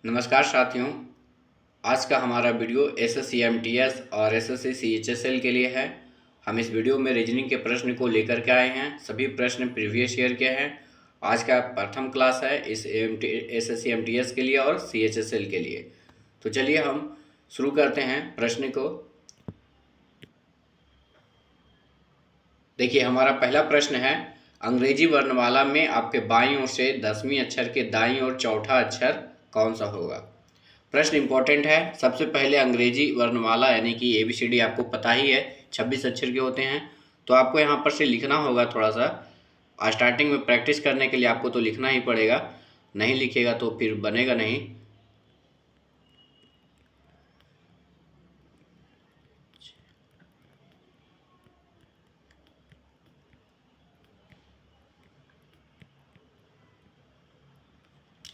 नमस्कार साथियों। आज का हमारा वीडियो एसएससी एमटीएस और एसएससी सीएचएसएल के लिए है। हम इस वीडियो में रीजनिंग के प्रश्न को लेकर के आए हैं। सभी प्रश्न प्रीवियस ईयर के हैं। आज का प्रथम क्लास है इस एसएससी एमटीएस के लिए और सीएचएसएल के लिए। तो चलिए हम शुरू करते हैं प्रश्न को। देखिए, हमारा पहला प्रश्न है, अंग्रेजी वर्णमाला में आपके बाईं ओर से 10वीं अक्षर के दाईं ओर चौथा अक्षर कौन सा होगा। प्रश्न इंपॉर्टेंट है। सबसे पहले अंग्रेजी वर्णमाला यानी कि ABCD आपको पता ही है 26 अक्षर के होते हैं। तो आपको यहाँ पर से लिखना होगा। थोड़ा सा स्टार्टिंग में प्रैक्टिस करने के लिए आपको तो लिखना ही पड़ेगा, नहीं लिखेगा तो फिर बनेगा नहीं।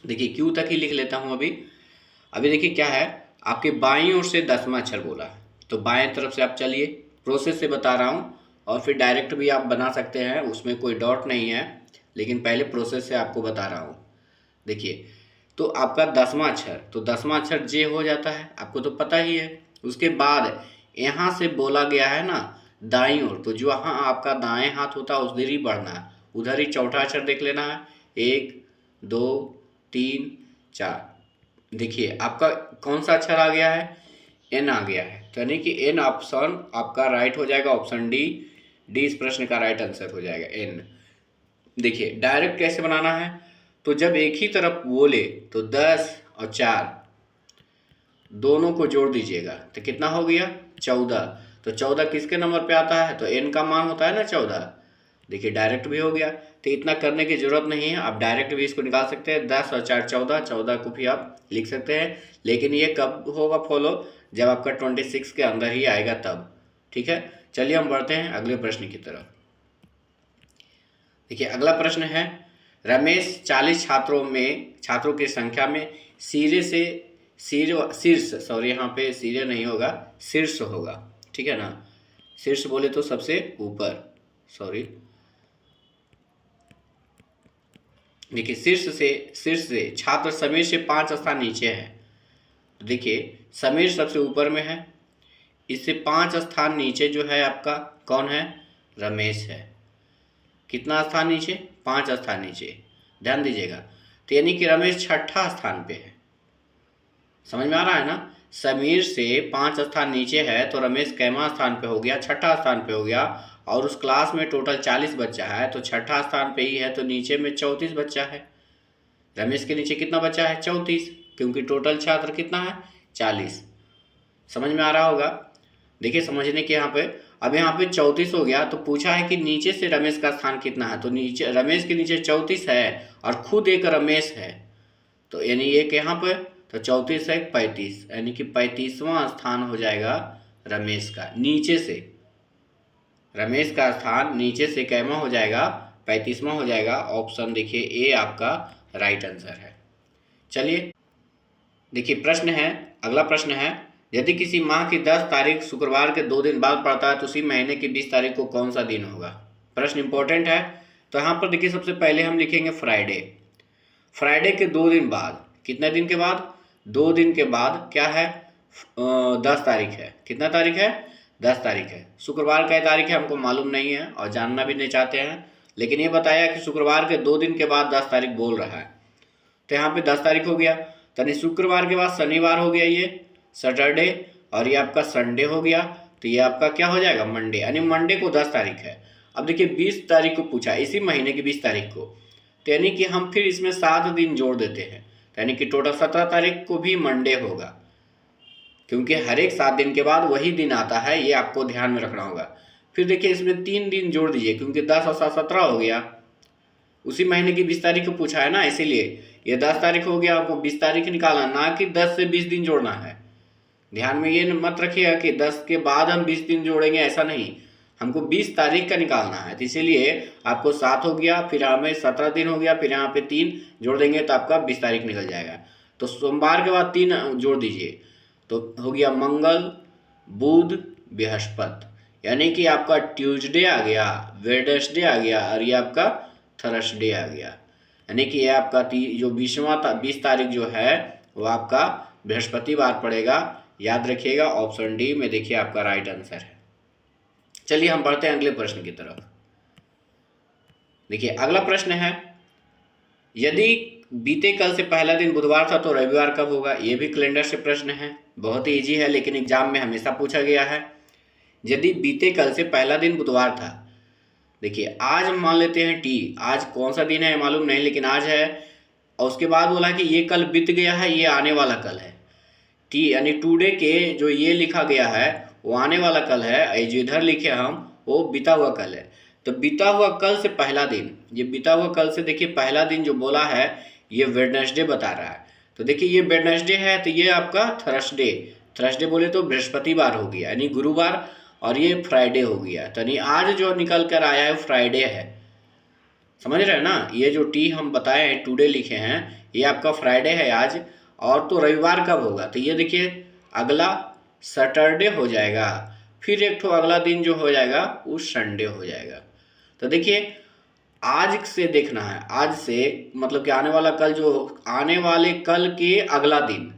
देखिए, क्यू तक ही लिख लेता हूँ अभी देखिए क्या है, आपके बाईं ओर से 10वां अक्षर बोला है तो बाएं तरफ से आप चलिए। प्रोसेस से बता रहा हूँ और फिर डायरेक्ट भी आप बना सकते हैं, उसमें कोई डाउट नहीं है, लेकिन पहले प्रोसेस से आपको बता रहा हूँ। देखिए, तो आपका 10वां अक्षर, तो 10वां अक्षर जे हो जाता है, आपको तो पता ही है। उसके बाद यहाँ से बोला गया है ना दाईं ओर, तो जो हाँ आपका दाएं हाथ होता है उधर ही बढ़ना है, उधर ही चौथा अक्षर देख लेना है। 1 2 3 4। देखिए आपका कौन सा अक्षर आ गया है, एन आ गया है, तो यानी कि एन ऑप्शन आपका राइट हो जाएगा, ऑप्शन डी। डी इस प्रश्न का राइट आंसर हो जाएगा, एन। देखिए डायरेक्ट कैसे बनाना है, तो जब एक ही तरफ बोले तो 10 और 4 दोनों को जोड़ दीजिएगा तो कितना हो गया, 14। तो 14 किसके नंबर पे आता है, तो एन का मान होता है ना 14। देखिए डायरेक्ट भी हो गया, तो इतना करने की जरूरत नहीं है, आप डायरेक्ट भी इसको निकाल सकते हैं। 10 और 4 14, 14 को भी आप लिख सकते हैं, लेकिन ये कब होगा फॉलो, जब आपका 26 के अंदर ही आएगा तब। ठीक है, चलिए हम बढ़ते हैं अगले प्रश्न की तरफ। देखिए अगला प्रश्न है, रमेश 40 छात्रों की संख्या में शीर्ष, सॉरी यहाँ पे सिरे नहीं होगा, शीर्ष होगा, ठीक है ना। शीर्ष बोले तो सबसे ऊपर, सॉरी। देखिए शीर्ष से छात्र समीर से 5 स्थान नीचे है। तो देखिए समीर सबसे ऊपर में है, इससे 5 स्थान नीचे जो है आपका कौन है, रमेश है। कितना स्थान नीचे, 5 स्थान नीचे, ध्यान दीजिएगा। तो यानी कि रमेश छठा स्थान पे है। समझ में आ रहा है ना, समीर से 5 स्थान नीचे है तो रमेश कैमा स्थान पे हो गया, छठा स्थान पे हो गया। और उस क्लास में टोटल 40 बच्चा है तो छठा स्थान पे ही है, तो नीचे में 34 बच्चा है। रमेश के नीचे कितना बच्चा है, 34, क्योंकि टोटल छात्र कितना है, 40। समझ में आ रहा होगा। देखिए समझने के यहाँ पे, अब यहाँ पे 34 हो गया, तो पूछा है कि नीचे से रमेश का स्थान कितना है, तो नीचे रमेश के नीचे 34 है और खुद एक रमेश है, तो यानी एक यहाँ पे, तो 34 है 35, यानी कि 35वां स्थान हो जाएगा रमेश का। नीचे से रमेश का स्थान नीचे से कैमा हो जाएगा, 35वां हो जाएगा। ऑप्शन देखिए ए आपका राइट आंसर है। चलिए देखिए प्रश्न है, अगला प्रश्न है, यदि किसी माह की 10 तारीख शुक्रवार के 2 दिन बाद पड़ता है तो उसी महीने की 20 तारीख को कौन सा दिन होगा। प्रश्न इंपॉर्टेंट है। तो यहाँ पर देखिए सबसे पहले हम लिखेंगे फ्राइडे। फ्राइडे के 2 दिन बाद, कितने दिन के बाद, 2 दिन के बाद क्या है, 10 तारीख है। कितना तारीख है, 10 तारीख है। शुक्रवार का तारीख है हमको मालूम नहीं है और जानना भी नहीं चाहते हैं, लेकिन ये बताया कि शुक्रवार के 2 दिन के बाद 10 तारीख बोल रहा है, तो यहाँ पे 10 तारीख हो गया। यानी शुक्रवार के बाद शनिवार हो गया, ये सैटरडे, और ये आपका संडे हो गया, तो ये आपका क्या हो जाएगा, मंडे। यानी मंडे को 10 तारीख है। अब देखिए 20 तारीख को पूछा, इसी महीने की 20 तारीख को, तो यानी कि हम फिर इसमें 7 दिन जोड़ देते हैं, यानी कि टोटल 17 तारीख को भी मंडे होगा, क्योंकि हर एक 7 दिन के बाद वही दिन आता है, ये आपको ध्यान में रखना होगा। फिर देखिए इसमें 3 दिन जोड़ दीजिए, क्योंकि 10 और 7 17 हो गया, उसी महीने की 20 तारीख को पूछा है ना, इसीलिए ये 10 तारीख हो गया। आपको 20 तारीख निकालना, ना कि 10 से 20 दिन जोड़ना है। ध्यान में ये मत रखिएगा कि 10 के बाद हम 20 दिन जोड़ेंगे, ऐसा नहीं, हमको 20 तारीख का निकालना है। तो इसीलिए आपको 7 हो गया, फिर हमें 17 दिन हो गया, फिर यहाँ पे 3 जोड़ देंगे तो आपका 20 तारीख निकल जाएगा। तो सोमवार के बाद 3 जोड़ दीजिए, तो हो गया मंगल बुध बृहस्पति, यानी कि आपका ट्यूसडे आ गया, वेडनेसडे आ गया, और ये आपका थर्सडे आ गया। यानी कि ये आपका जो 20 तारीख जो है वो आपका बृहस्पतिवार पड़ेगा। याद रखिएगा, ऑप्शन डी में देखिए आपका राइट आंसर है। चलिए हम बढ़ते हैं अगले प्रश्न की तरफ। देखिए अगला प्रश्न है, यदि बीते कल से पहला दिन बुधवार था तो रविवार कब होगा। ये भी कैलेंडर से प्रश्न है, बहुत ही इजी है, लेकिन एग्जाम में हमेशा पूछा गया है। यदि बीते कल से पहला दिन बुधवार था, देखिए आज हम मान लेते हैं टी, आज कौन सा दिन है मालूम नहीं, लेकिन आज है, और उसके बाद बोला कि ये कल बीत गया है, ये आने वाला कल है। टी यानी टुडे के जो ये लिखा गया है वो आने वाला कल है, जो इधर लिखे हम वो बीता हुआ कल है। तो बीता हुआ कल से पहला दिन, ये बीता हुआ कल से देखिए पहला दिन जो बोला है ये वेडनेसडे बता रहा है। तो देखिए ये वेडनेसडे है, तो ये आपका थर्सडे, थर्सडे बोले तो बृहस्पतिवार हो गया यानी गुरुवार, और ये फ्राइडे हो गया। तो यानी आज जो निकल कर आया है फ्राइडे है, समझ रहे हैं ना। ये जो टी हम बताए हैं टुडे लिखे हैं ये आपका फ्राइडे है आज। और तो रविवार कब होगा, तो ये देखिए अगला सैटरडे हो जाएगा, फिर एक ठो अगला दिन जो हो जाएगा वो संडे हो जाएगा। तो देखिए आज से देखना है, आज से मतलब कि आने वाला कल, जो आने वाले कल के अगला दिन,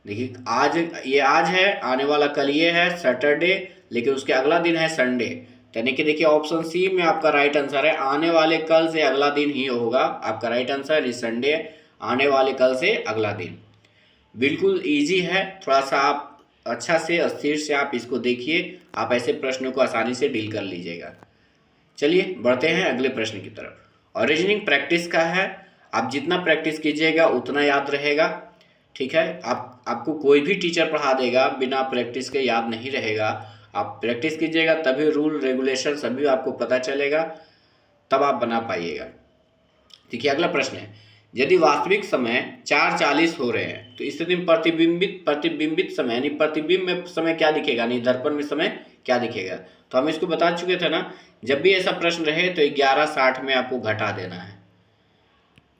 देखिए आज ये आज है, आने वाला कल ये है सैटरडे, लेकिन उसके अगला दिन है संडे। यानी कि देखिए ऑप्शन सी में आपका राइट आंसर है, आने वाले कल से अगला दिन ही होगा आपका राइट आंसर। इस संडे आने वाले कल से अगला दिन, बिल्कुल इजी है। थोड़ा सा आप अच्छा से अस्थिर से आप इसको देखिए, आप ऐसे प्रश्नों को आसानी से डील कर लीजिएगा। चलिए बढ़ते हैं अगले प्रश्न की तरफ। और रीजनिंग प्रैक्टिस का है, आप जितना प्रैक्टिस कीजिएगा उतना याद रहेगा, ठीक है। आपको कोई भी टीचर पढ़ा देगा, बिना प्रैक्टिस के याद नहीं रहेगा। आप प्रैक्टिस कीजिएगा तभी रूल रेगुलेशन सभी आपको पता चलेगा, तब आप बना पाइएगा। देखिए अगला प्रश्न है, यदि वास्तविक समय 4:40 हो रहे हैं तो स्थिति में प्रतिबिंबित समय यानी प्रतिबिंब में समय क्या दिखेगा, यानी दर्पण में समय क्या दिखेगा। तो हम इसको बता चुके थे ना, जब भी ऐसा प्रश्न रहे तो 11:60 में आपको घटा देना है।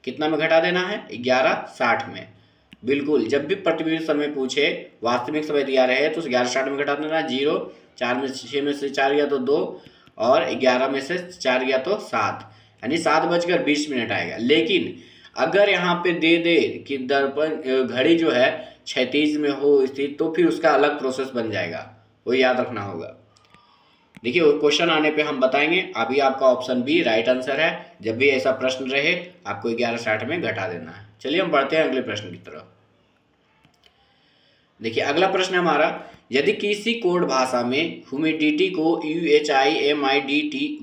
कितना में घटा देना है, 11:60 में। बिल्कुल, जब भी प्रतिबिंबित समय पूछे, वास्तविक समय दिया रहे तो 11:60 में घटा देना। 0, 4 में 6 में से 4 गया तो 2, और 11 में से 4 गया तो 7, यानी 7:20 आएगा। लेकिन अगर यहाँ पे दे दे कि दर्पण घड़ी जो है क्षैतिज में हो स्थित, तो फिर उसका अलग प्रोसेस बन जाएगा, वो याद रखना होगा। देखिए वो क्वेश्चन आने पे हम बताएंगे। अभी आपका ऑप्शन बी राइट आंसर है, जब भी ऐसा प्रश्न रहे आपको 11:60 में घटा देना है। चलिए हम बढ़ते हैं अगले प्रश्न की तरफ। देखिए अगला प्रश्न है हमारा, यदि किसी कोड भाषा में ह्यूमिडिटी को UHIMIDTY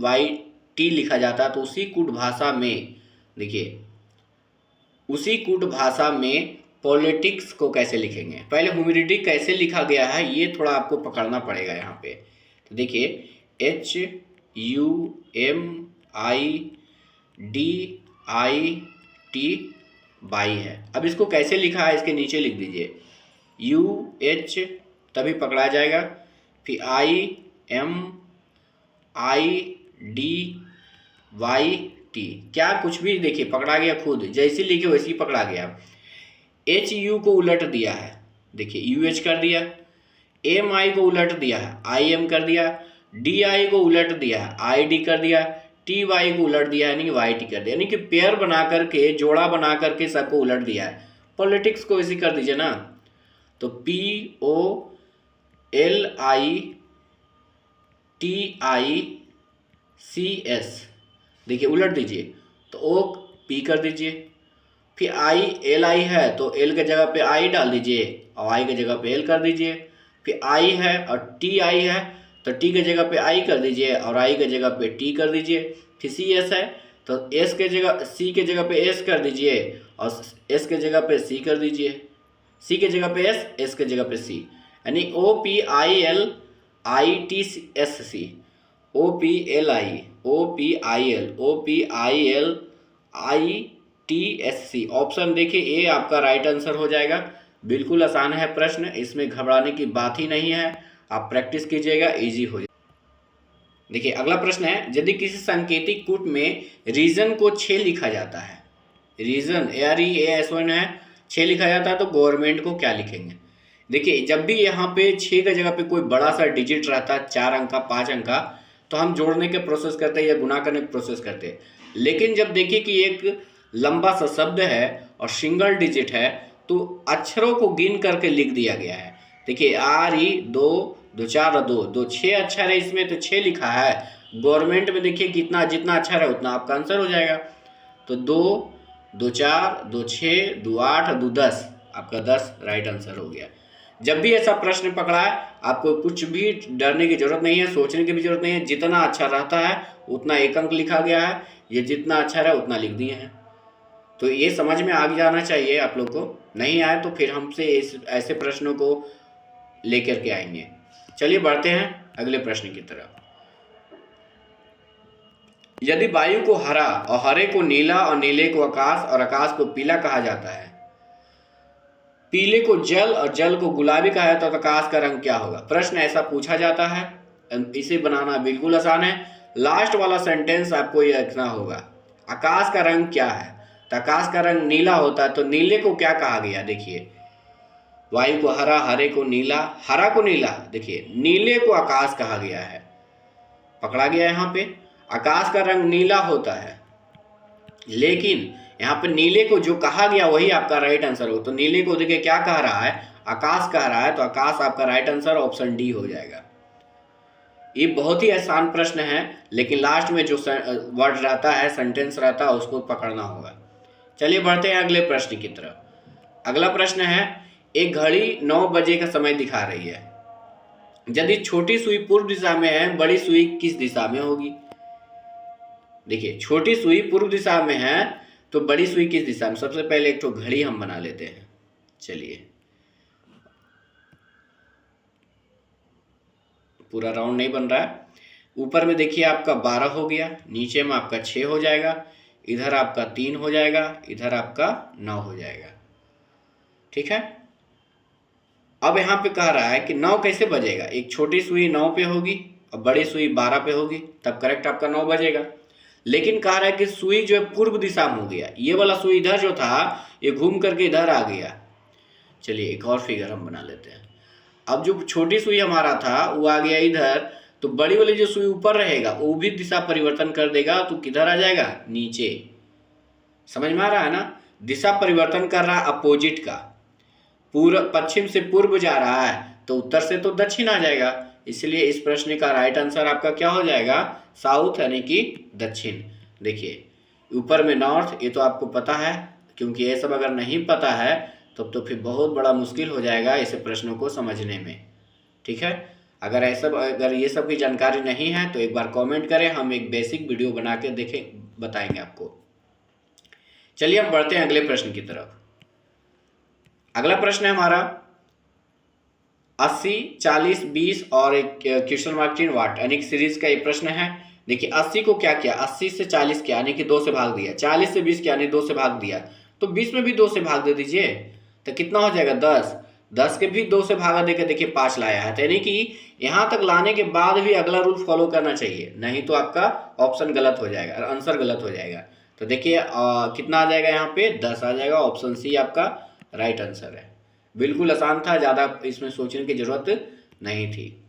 लिखा जाता तो उसी कोड भाषा में, देखिए उसी कोड भाषा में पॉलिटिक्स को कैसे लिखेंगे। पहले ह्यूमिडिटी कैसे लिखा गया है ये थोड़ा आपको पकड़ना पड़ेगा यहाँ पे। तो देखिए HUMIDIT है। अब इसको कैसे लिखा है इसके नीचे लिख दीजिए, UH तभी पकड़ा जाएगा, फिर IMIDYT, क्या कुछ भी देखिए पकड़ा गया, खुद जैसी लिखे वैसे ही पकड़ा गया। HU को उलट दिया है, देखिए UH कर दिया, MI को उलट दिया है, IM कर दिया, DI को उलट दिया है, ID कर दिया, TY को उलट दिया यानी कि YT कर दिया, यानी कि पेयर बना करके, जोड़ा बना करके सबको उलट दिया है। पॉलिटिक्स को इसी कर दीजिए ना, तो POLITICS, देखिए उलट दीजिए, तो O P कर दीजिए, फिर LI है तो L के जगह पे I डाल दीजिए और I के जगह पे L कर दीजिए, फिर I है और TI है तो T के जगह पे I कर दीजिए और I के जगह पे T कर दीजिए, फिर CS है तो S के जगह C के जगह पे S कर दीजिए और S के जगह पे C कर दीजिए, C के जगह पे S, S के जगह पे C, यानी OPILITSC, OPILITSC। ऑप्शन देखिए ए आपका राइट आंसर हो जाएगा। बिल्कुल आसान है प्रश्न, इसमें घबराने की बात ही नहीं है, आप प्रैक्टिस कीजिएगा इजी हो जाएगा। देखिए अगला प्रश्न है, यदि किसी सांकेतिक कूट में रीजन को 6 लिखा जाता है, रीजन REAS1 है, 6 लिखा जाता है तो गवर्नमेंट को क्या लिखेंगे। देखिए जब भी यहाँ पे 6 की जगह पे कोई बड़ा सा डिजिट रहता है, 4 अंक का 5 अंक का, तो हम जोड़ने के प्रोसेस करते हैं या गुना करने के प्रोसेस करते हैं। लेकिन जब देखिए कि एक लंबा सा शब्द है और सिंगल डिजिट है तो अक्षरों को गिन करके लिख दिया गया है। देखिए आर ई 2 2 4 और 2 2 6 अक्षर है इसमें, तो 6 लिखा है। गवर्नमेंट में देखिए कितना, जितना अक्षर है उतना आपका आंसर हो जाएगा। तो 2 2 4 2 6 2 8 2 10, आपका 10 राइट आंसर हो गया। जब भी ऐसा प्रश्न पकड़ा है आपको कुछ भी डरने की जरूरत नहीं है, सोचने की भी जरूरत नहीं है। जितना अच्छा रहता है उतना एक अंक लिखा गया है, ये जितना अच्छा है उतना लिख दिए हैं। तो ये समझ में आ जाना चाहिए आप लोग को। नहीं आए तो फिर हमसे ऐसे प्रश्नों को लेकर के आएंगे। चलिए बढ़ते हैं अगले प्रश्न की तरफ। यदि वायु को हरा और हरे को नीला और नीले को आकाश और आकाश को पीला कहा जाता है, पीले को जल और जल को गुलाबी कहा जाता है, तो आकाश का रंग क्या होगा? प्रश्न ऐसा पूछा जाता है। इसे बनाना बिल्कुल आसान है। लास्ट वाला सेंटेंस आपको ये रखना होगा, आकाश का रंग क्या है? तो आकाश का रंग नीला होता है। तो नीले को क्या कहा गया? देखिए वायु को हरा, हरे को नीला, हरा को नीला, देखिए नीले को आकाश कहा गया है, पकड़ा गया यहाँ पे। आकाश का रंग नीला होता है, लेकिन यहाँ पे नीले को जो कहा गया वही आपका राइट आंसर हो। तो नीले को देखिए क्या कह रहा है? आकाश कह रहा है, तो आकाश आपका राइट आंसर ऑप्शन डी हो जाएगा। ये बहुत ही आसान प्रश्न है, लेकिन लास्ट में जो वर्ड रहता है, सेंटेंस रहता है, उसको पकड़ना होगा। चलिए बढ़ते हैं अगले प्रश्न की तरफ। अगला प्रश्न है, एक घड़ी 9 बजे का समय दिखा रही है। यदि छोटी सुई पूर्व दिशा में है, बड़ी सुई किस दिशा में होगी? देखिए छोटी सुई पूर्व दिशा में है तो बड़ी सुई किस दिशा में? सबसे पहले एक तो घड़ी हम बना लेते हैं। चलिए पूरा राउंड नहीं बन रहा है। ऊपर में देखिए आपका 12 हो गया, नीचे में आपका 6 हो जाएगा, इधर आपका 3 हो जाएगा, इधर आपका 9 हो जाएगा। ठीक है। अब यहाँ पे कह रहा है कि 9 कैसे बजेगा? एक छोटी सुई 9 पे होगी और बड़ी सुई 12 पे होगी, तब करेक्ट आपका 9 बजेगा। लेकिन कह रहा है कि सुई जो है पूर्व दिशा में हो गया, ये वाला सुई इधर जो था ये घूम करके इधर आ गया। चलिए एक और फिगर हम बना लेते हैं। अब जो छोटी सुई हमारा था वो आ गया इधर, तो बड़ी वाली जो सुई ऊपर रहेगा वो भी दिशा परिवर्तन कर देगा, तो किधर आ जाएगा? नीचे। समझ में आ रहा है ना? दिशा परिवर्तन कर रहा है अपोजिट का। पूर्व, पश्चिम से पूर्व जा रहा है तो उत्तर से तो दक्षिण आ जाएगा। इसलिए इस प्रश्न का राइट आंसर आपका क्या हो जाएगा? साउथ यानी कि दक्षिण। देखिए ऊपर में नॉर्थ, ये तो आपको पता है, क्योंकि ये सब अगर नहीं पता है तब तो फिर बहुत बड़ा मुश्किल हो जाएगा ऐसे प्रश्नों को समझने में। ठीक है। अगर ये सब की जानकारी नहीं है तो एक बार कमेंट करें, हम एक बेसिक वीडियो बना के देखें, बताएंगे आपको। चलिए हम बढ़ते हैं अगले प्रश्न की तरफ। अगला प्रश्न है हमारा 80 40 20 और एक क्वेश्चन मार्क 3 वाट यानी कि सीरीज का एक प्रश्न है। देखिए 80 को क्या किया? 80 से 40 किया यानी कि 2 से भाग दिया। 40 से 20 किया यानी 2 से भाग दिया। तो 20 में भी 2 से भाग दे दीजिए, तो कितना हो जाएगा? 10। 10 के भी 2 से भागा देकर देखिए 5 लाया है। तो यानी कि यहाँ तक लाने के बाद भी अगला रूल फॉलो करना चाहिए, नहीं तो आपका ऑप्शन गलत हो जाएगा, आंसर गलत हो जाएगा। तो देखिए कितना आ जाएगा? यहाँ पे 10 आ जाएगा। ऑप्शन सी आपका राइट आंसर है। बिल्कुल आसान था, ज़्यादा इसमें सोचने की जरूरत नहीं थी।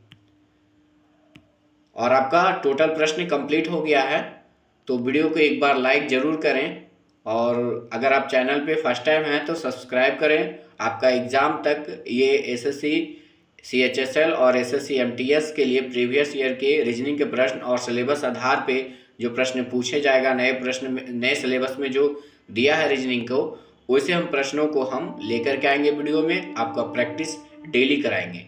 और आपका टोटल प्रश्न कंप्लीट हो गया है। तो वीडियो को एक बार लाइक ज़रूर करें, और अगर आप चैनल पे फर्स्ट टाइम हैं तो सब्सक्राइब करें। आपका एग्ज़ाम तक ये एसएससी CHSL और SSC MTS के लिए प्रीवियस ईयर के रीजनिंग के प्रश्न और सिलेबस आधार पे जो प्रश्न पूछे जाएगा, नए प्रश्न में, नए सिलेबस में जो दिया है रीजनिंग को, वैसे हम प्रश्नों को हम लेकर के आएंगे वीडियो में, आपका प्रैक्टिस डेली कराएंगे।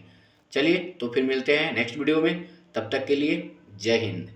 चलिए तो फिर मिलते हैं नेक्स्ट वीडियो में, तब तक के लिए जय हिंद।